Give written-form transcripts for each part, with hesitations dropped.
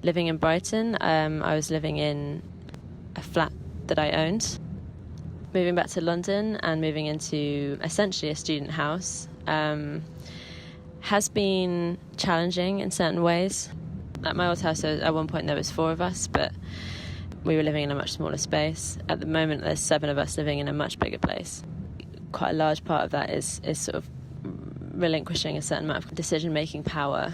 living in Brighton. I was living in a flat that I owned. Moving back to London and moving into essentially a student house has been challenging in certain ways. At my old house, at one point there was 4 of us, but we were living in a much smaller space. At the moment, there's 7 of us living in a much bigger place. Quite a large part of that is sort of relinquishing a certain amount of decision-making power,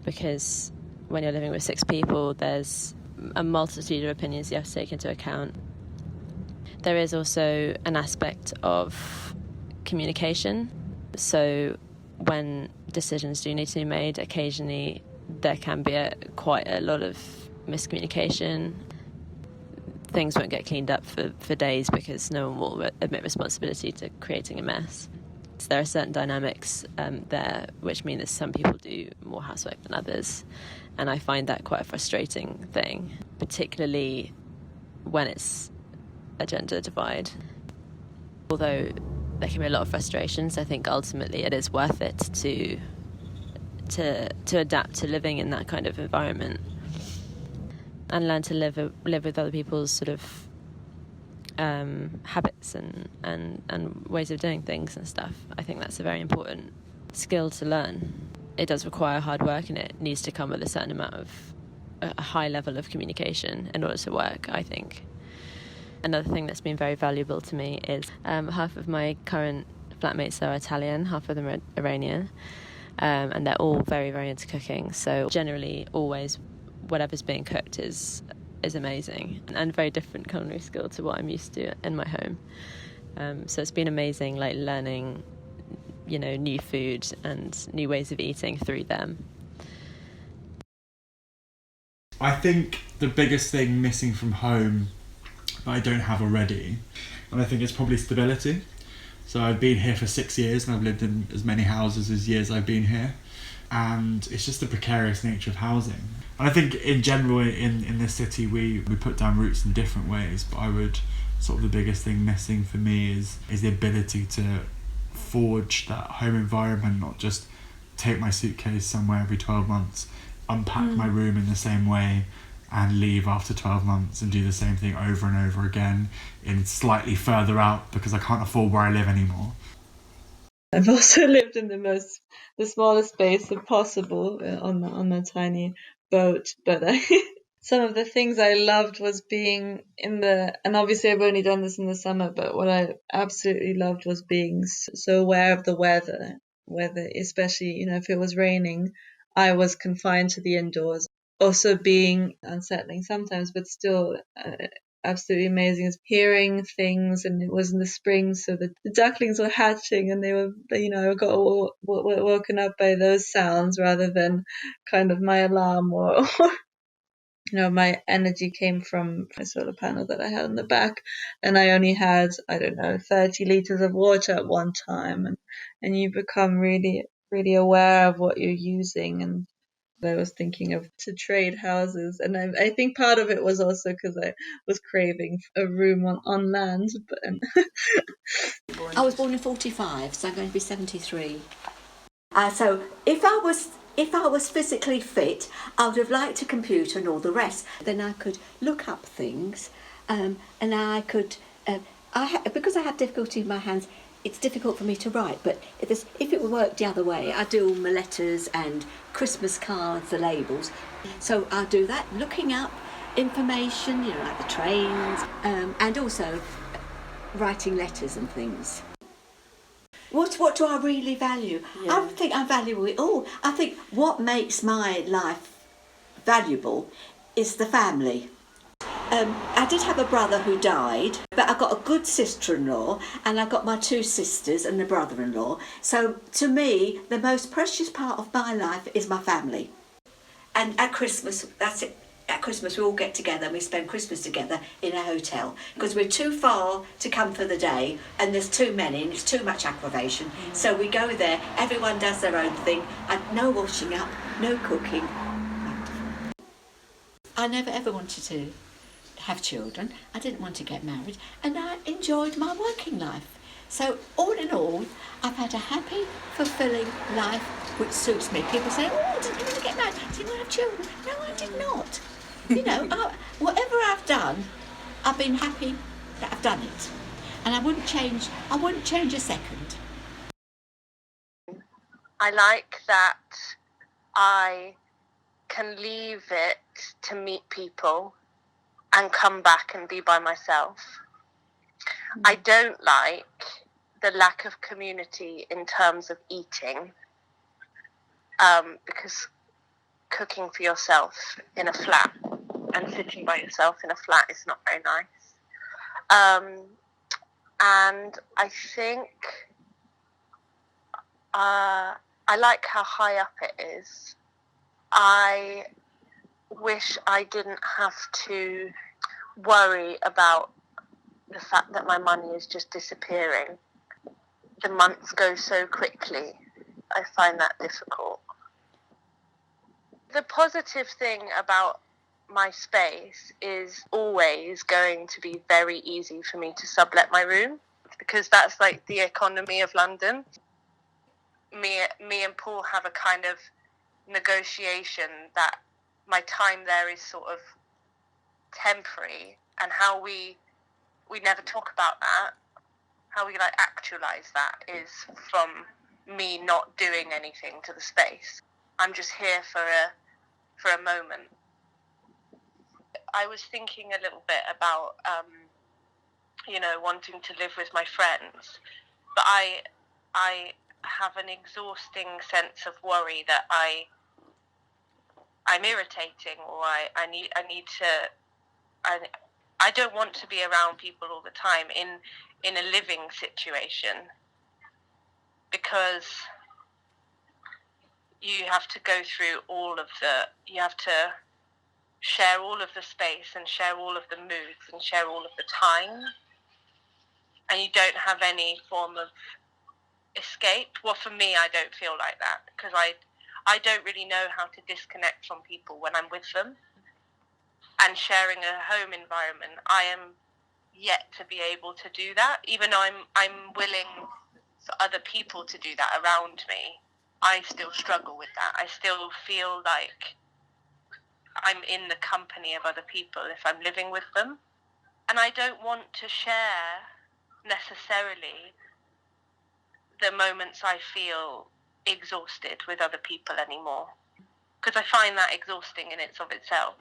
because when you're living with 6 people, there's a multitude of opinions you have to take into account. There is also an aspect of communication. So when decisions do need to be made, occasionally there can be quite a lot of miscommunication. Things won't get cleaned up for days because no one will admit responsibility to creating a mess. So there are certain dynamics there which mean that some people do more housework than others, and I find that quite a frustrating thing, particularly when it's a gender divide. Although there can be a lot of frustrations, I think ultimately it is worth it to adapt to living in that kind of environment and learn to live with other people's sort of habits and ways of doing things and stuff. I think that's a very important skill to learn. It does require hard work, and it needs to come with a certain amount of a high level of communication in order to work, I think. Another thing that's been very valuable to me is half of my current flatmates are Italian, half of them are Iranian, and they're all very, very into cooking. So generally, always, whatever's being cooked is amazing, and very different culinary skill to what I'm used to in my home. So it's been amazing, like learning, new food and new ways of eating through them. I think the biggest thing missing from home that I don't have already, and I think it's probably stability. So I've been here for 6 years and I've lived in as many houses as years I've been here, and it's just the precarious nature of housing. And I think in general in this city we put down roots in different ways, but I would sort of the biggest thing missing for me is the ability to forge that home environment, not just take my suitcase somewhere every 12 months, unpack my room in the same way and leave after 12 months and do the same thing over and over again in slightly further out because I can't afford where I live anymore. I've also lived in the smallest space possible on a tiny boat, but some of the things I loved was being and obviously I've only done this in the summer, but what I absolutely loved was being so aware of the weather, especially, if it was raining, I was confined to the indoors. Also being unsettling sometimes, but still absolutely amazing is hearing things. And it was in the spring, so the ducklings were hatching, and they were, I got woken up by those sounds rather than kind of my alarm or my energy came from a solar panel that I had on the back, and I only had 30 liters of water at one time, and you become really, really aware of what you're using. And I was thinking of to trade houses, and I think part of it was also because I was craving a room on land. But I was born in 45, so I'm going to be 73. So if I was physically fit, I would have liked a computer and all the rest. Then I could look up things, and I could. Because I have difficulty with my hands, it's difficult for me to write, but if it worked the other way, I do all my letters and Christmas cards, the labels. So I do that, looking up information, like the trains, and also writing letters and things. What do I really value? Yeah. I think I value it all. I think what makes my life valuable is the family. I did have a brother who died, but I got a good sister-in-law, and I got my 2 sisters and a brother-in-law. So to me, the most precious part of my life is my family. And at Christmas, that's it. At Christmas, we all get together and we spend Christmas together in a hotel, because we're too far to come for the day, and there's too many and it's too much aggravation. So we go there, everyone does their own thing, and no washing up, no cooking. I never ever wanted to have children. I didn't want to get married, and I enjoyed my working life. So all in all, I've had a happy, fulfilling life which suits me. People say, "Oh, didn't you want to get married? Didn't you want to have children. No, I did not. You know, whatever I've done, I've been happy that I've done it, and I wouldn't change a second. I like that I can leave it to meet people and come back and be by myself. I don't like the lack of community in terms of eating, because cooking for yourself in a flat and sitting by yourself in a flat is not very nice. And I think I like how high up it is. I wish I didn't have to worry about the fact that my money is just disappearing. The months go so quickly. I find that difficult. The positive thing about my space is always going to be very easy for me to sublet my room, because that's like the economy of London. Me and Paul have a kind of negotiation that my time there is sort of temporary, and how we never talk about that. How we like actualize that is from me not doing anything to the space. I'm just here for a moment. I was thinking a little bit about wanting to live with my friends, but I have an exhausting sense of worry that I'm irritating, or I need to. I don't want to be around people all the time in a living situation, because you have to go through you have to share all of the space and share all of the moods and share all of the time, and you don't have any form of escape. Well, for me, I don't feel like that, because I don't really know how to disconnect from people when I'm with them. And sharing a home environment, I am yet to be able to do that. Even though I'm willing for other people to do that around me, I still struggle with that. I still feel like I'm in the company of other people if I'm living with them. And I don't want to share necessarily the moments I feel exhausted with other people anymore, because I find that exhausting in itself.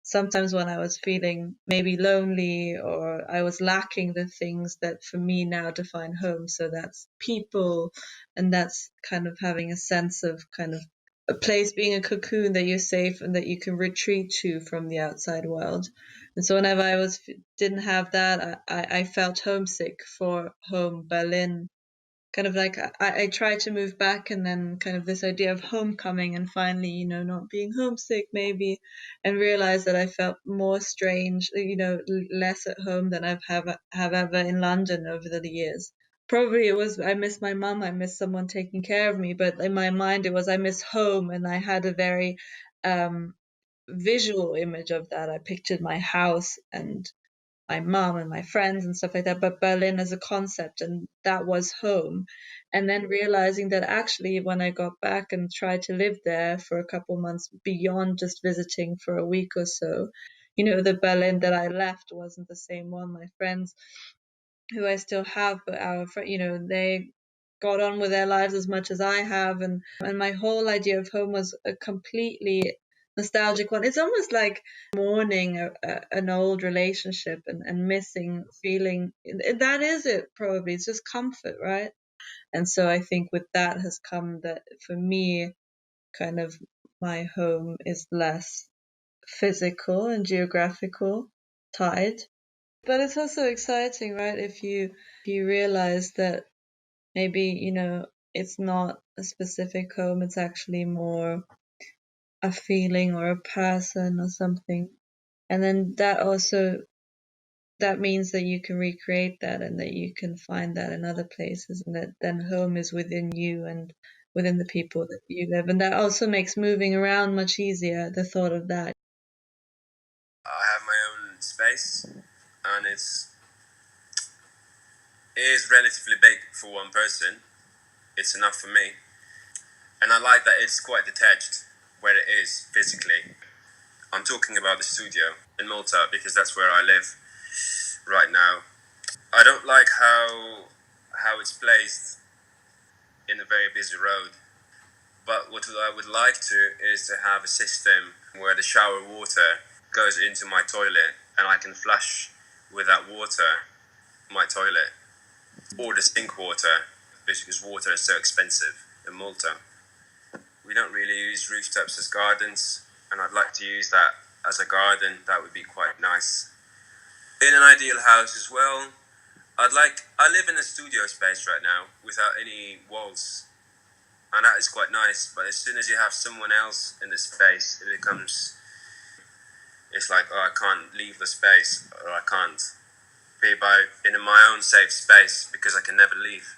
Sometimes when I was feeling maybe lonely, or I was lacking the things that for me now define home, so that's people, and that's kind of having a sense of kind of a place being a cocoon that you're safe and that you can retreat to from the outside world. And so whenever didn't have that, I felt homesick for home, Berlin. Kind of like I tried to move back, and then kind of this idea of homecoming, and finally, not being homesick maybe, and realized that I felt more strange, less at home than have ever in London over the years. Probably it was I miss my mum, I miss someone taking care of me, but in my mind it was I miss home, and I had a very visual image of that. I pictured my house and my mom and my friends and stuff like that, but Berlin as a concept, and that was home. And then realizing that actually when I got back and tried to live there for a couple months beyond just visiting for a week or so, the Berlin that I left wasn't the same one. My friends who I still have, but they got on with their lives as much as I have, and my whole idea of home was a completely nostalgic one. It's almost like mourning an old relationship and missing feeling. That is it, probably. It's just comfort, right? And so I think with that has come that for me, kind of my home is less physical and geographical tied. But it's also exciting, right? If you realize that maybe, it's not a specific home, it's actually more a feeling or a person or something. And then that means that you can recreate that, and that you can find that in other places, and that then home is within you and within the people that you live. And that also makes moving around much easier, the thought of that. I have my own space, and it is relatively big for one person. It's enough for me, and I like that it's quite detached. where it is physically. I'm talking about the studio in Malta because that's where I live right now. I don't like how it's placed in a very busy road. But what I would like to is to have a system where the shower water goes into my toilet and I can flush with that water my toilet, or the sink water, because water is so expensive in Malta. We don't really use rooftops as gardens, and I'd like to use that as a garden. That would be quite nice. In an ideal house as well, I live in a studio space right now without any walls, and that is quite nice. But as soon as you have someone else in the space, it's like, oh, I can't leave the space, or I can't be in my own safe space because I can never leave.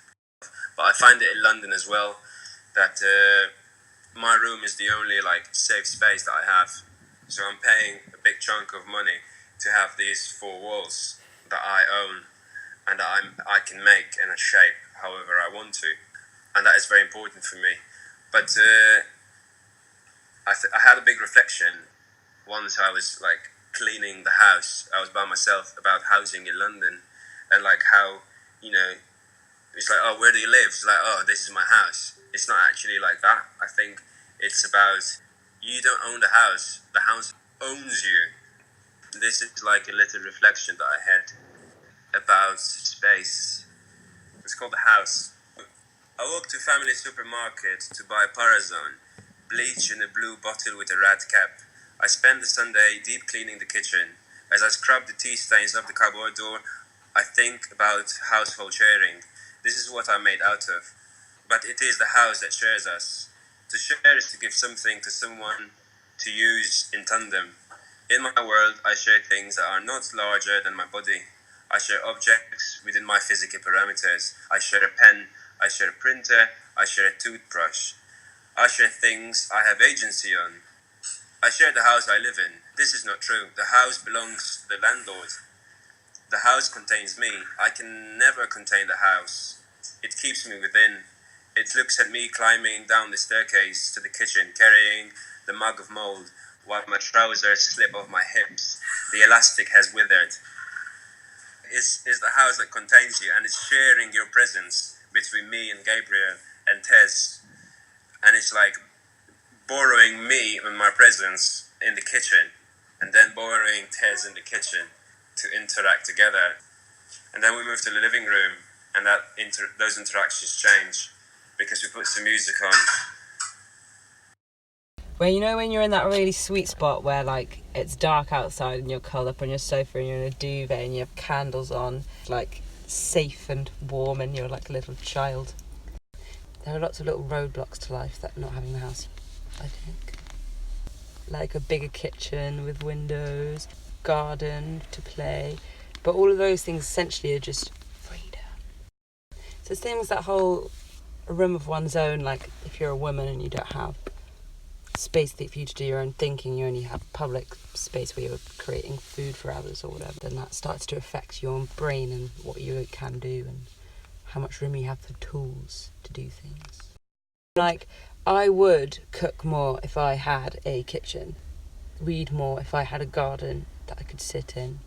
But I find it in London as well that my room is the only like safe space that I have. So I'm paying a big chunk of money to have these four walls that I own and that I can make in a shape however I want to, and that is very important for me. But I had a big reflection once. I was like cleaning the house. I was by myself about housing in London, and like how, you know, it's like, oh, where do you live? It's like, oh, this is my house. It's not actually like that. I think it's about, you don't own the house owns you. This is like a little reflection that I had about space. It's called the house. I walked to family supermarket to buy Parazone, bleach in a blue bottle with a red cap. I spent the Sunday deep cleaning the kitchen. As I scrub the tea stains off the cupboard door, I think about household sharing. This is what I'm made out of. But it is the house that shares us. To share is to give something to someone to use in tandem. In my world, I share things that are not larger than my body. I share objects within my physical parameters. I share a pen, I share a printer, I share a toothbrush. I share things I have agency on. I share the house I live in. This is not true. The house belongs to the landlord. The house contains me. I can never contain the house. It keeps me within. It looks at me climbing down the staircase to the kitchen, carrying the mug of mold, while my trousers slip off my hips. The elastic has withered. It's the house that contains you, and it's sharing your presence between me and Gabriel and Tess. And it's like borrowing me and my presence in the kitchen, and then borrowing Tess in the kitchen to interact together. And then we move to the living room, and those interactions change because we put some music on. When when you're in that really sweet spot where like it's dark outside and you're curled up on your sofa and you're in a duvet and you have candles on, like safe and warm, and you're like a little child. There are lots of little roadblocks to life that not having the house, I think. Like a bigger kitchen with windows, garden to play, but all of those things essentially are just freedom. So it's things that whole room of one's own, like if you're a woman and you don't have space for you to do your own thinking, you only have public space where you're creating food for others or whatever, then that starts to affect your brain and what you can do and how much room you have for tools to do things. Like, I would cook more if I had a kitchen, read more if I had a garden that I could sit in.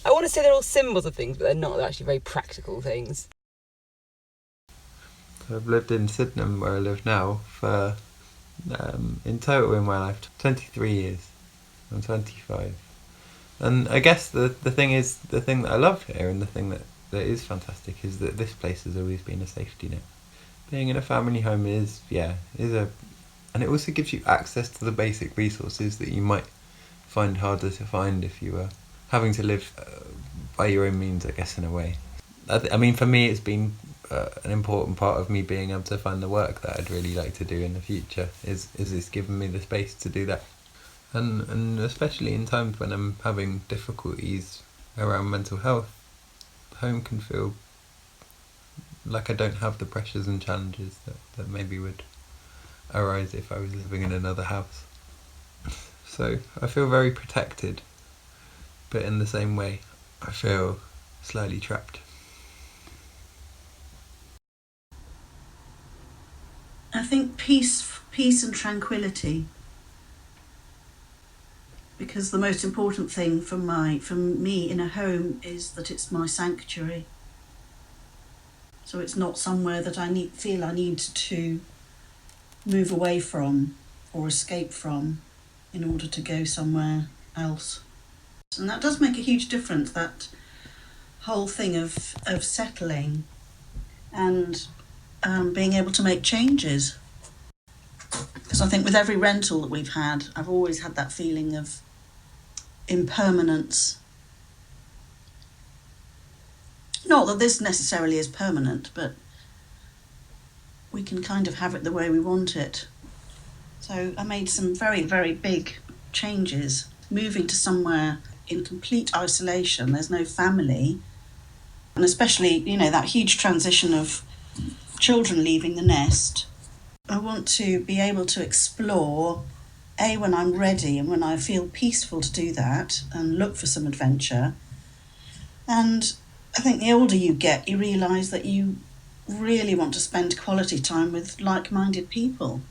I want to say they're all symbols of things, but they're not. They're actually very practical things. I've lived in Sydenham, where I live now, for in total in my life 23 years. I'm 25, and I guess the thing that I love here, and the thing that is fantastic, is that this place has always been a safety net. Being in a family home is and it also gives you access to the basic resources that you might find harder to find if you were having to live by your own means, I guess, in a way. I mean, for me, it's been an important part of me being able to find the work that I'd really like to do in the future. Is it's given me the space to do that, and especially in times when I'm having difficulties around mental health, home can feel like I don't have the pressures and challenges that maybe would arise if I was living in another house. So I feel very protected, but in the same way I feel slightly trapped. I think peace and tranquility. because the most important thing for me in a home is that it's my sanctuary. So it's not somewhere that I feel I need to move away from or escape from in order to go somewhere else. And that does make a huge difference, that whole thing of settling and being able to make changes. Because I think with every rental that we've had, I've always had that feeling of impermanence. Not that this necessarily is permanent, but we can kind of have it the way we want it. So I made some very, very big changes, moving to somewhere in complete isolation. There's no family, and especially, that huge transition of children leaving the nest. I want to be able to explore, when I'm ready and when I feel peaceful to do that, and look for some adventure. And I think the older you get, you realise that you really want to spend quality time with like-minded people.